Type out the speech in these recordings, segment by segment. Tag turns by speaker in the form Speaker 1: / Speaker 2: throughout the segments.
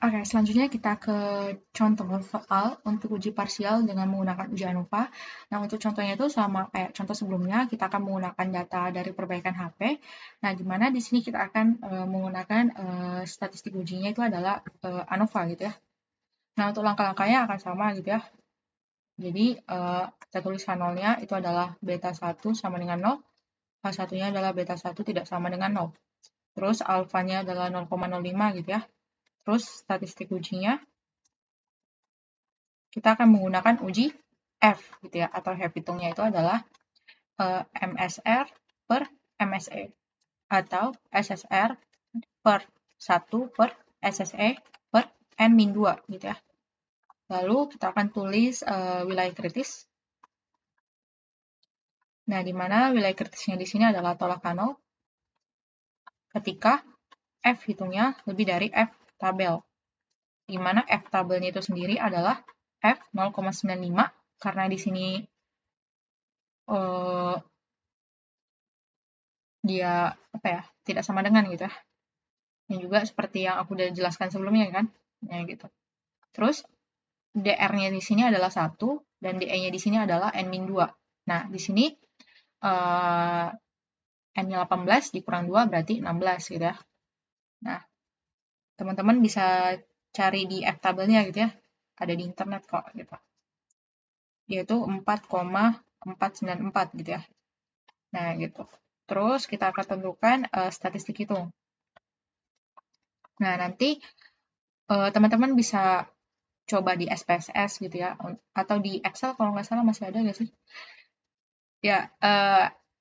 Speaker 1: Oke, selanjutnya kita ke contoh soal untuk uji parsial dengan menggunakan uji ANOVA. Nah, untuk contohnya itu sama kayak contoh sebelumnya, kita akan menggunakan data dari perbaikan HP. Nah, di mana di sini kita akan menggunakan statistik ujinya itu adalah ANOVA gitu ya. Nah, untuk langkah-langkahnya akan sama gitu ya. Jadi, kita tulis H0-nya itu adalah beta 1 sama dengan 0, H1-nya adalah beta 1 tidak sama dengan 0. Terus alfanya adalah 0,05 gitu ya. Terus statistik ujinya kita akan menggunakan uji F gitu ya, atau F hitungnya itu adalah MSR per MSE atau SSR per 1 per SSE per N-2 gitu ya. Lalu kita akan tulis wilayah kritis. Nah, di mana wilayah kritisnya di sini adalah tolak kanal ketika F hitungnya lebih dari F tabel. Di mana F tabelnya itu sendiri adalah F 0,95 karena di sini dia apa ya, tidak sama dengan gitu ya. Yang juga seperti yang aku udah jelaskan sebelumnya kan. Ya gitu. Terus DR-nya di sini adalah 1 dan DE-nya di sini adalah N-2. Nah, di sini N-nya 18 dikurang 2 berarti 16 gitu ya. Nah, teman-teman bisa cari di F tabelnya gitu ya. Ada di internet kok gitu. Yaitu 4,494 gitu ya. Nah, gitu. Terus kita akan tentukan statistik itu. Nah, nanti teman-teman bisa coba di SPSS gitu ya, atau di Excel kalau nggak salah masih ada nggak sih? Ya,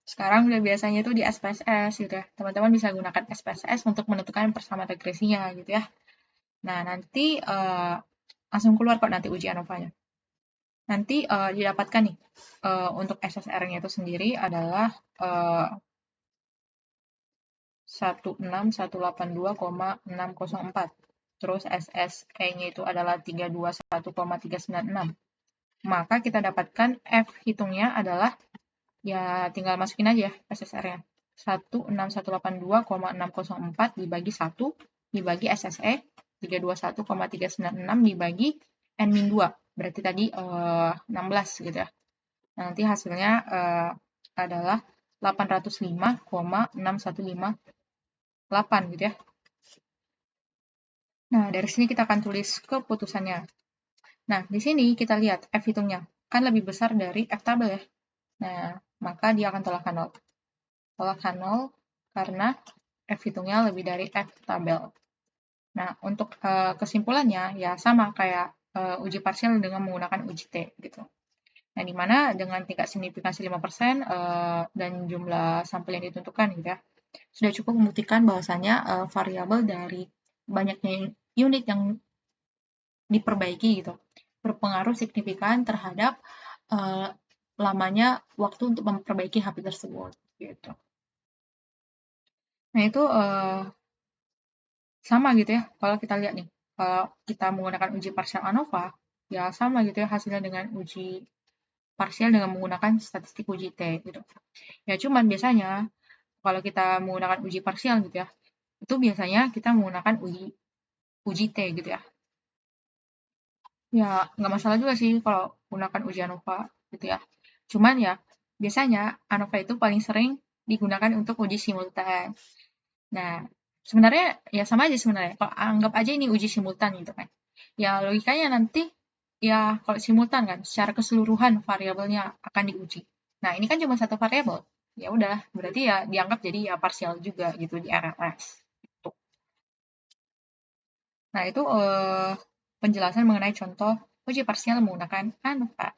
Speaker 1: sekarang udah biasanya itu di SPSS gitu ya. Teman-teman bisa gunakan SPSS untuk menentukan persamaan regresinya gitu ya. Nah, nanti langsung keluar kok nanti uji ANOVA-nya. Nanti didapatkan nih, untuk SSR-nya itu sendiri adalah 16182,604. Terus SSE-nya itu adalah 321,396. Maka kita dapatkan F hitungnya adalah, ya tinggal masukin aja ya SSR-nya. 16182,604 dibagi 1 dibagi SSE 321,396 dibagi N-2. Berarti tadi 16 gitu ya. Nanti hasilnya adalah 805,6158 gitu ya. Nah, dari sini kita akan tulis keputusannya. Nah, di sini kita lihat F hitungnya. Kan lebih besar dari F tabel ya. Nah, maka dia akan tolak H0. Tolak H0 karena F hitungnya lebih dari F tabel. Nah, untuk kesimpulannya ya sama kayak uji parsial dengan menggunakan uji T gitu. Nah, di mana dengan tingkat signifikansi 5% dan jumlah sampel yang ditentukan gitu ya, sudah cukup membuktikan bahwasanya variabel dari banyaknya unit yang diperbaiki gitu berpengaruh signifikan terhadap lamanya waktu untuk memperbaiki HP tersebut gitu. Nah, itu sama gitu ya kalau kita lihat nih. Kalau kita menggunakan uji parsial ANOVA, ya sama gitu ya hasilnya dengan uji parsial dengan menggunakan statistik uji T gitu. Ya cuman biasanya kalau kita menggunakan uji parsial gitu ya, itu biasanya kita menggunakan uji T gitu ya. Ya nggak masalah juga sih kalau menggunakan uji ANOVA gitu ya. Cuman ya biasanya ANOVA itu paling sering digunakan untuk uji simultan. Nah, sebenarnya ya sama aja sebenarnya. Kalau anggap aja ini uji simultan gitu kan. Ya logikanya nanti ya kalau simultan kan secara keseluruhan variabelnya akan diuji. Nah, ini kan cuma satu variabel. Ya udah, berarti ya dianggap jadi ya parsial juga gitu di RLS. Gitu. Nah, itu penjelasan mengenai contoh uji parsial menggunakan ANOVA.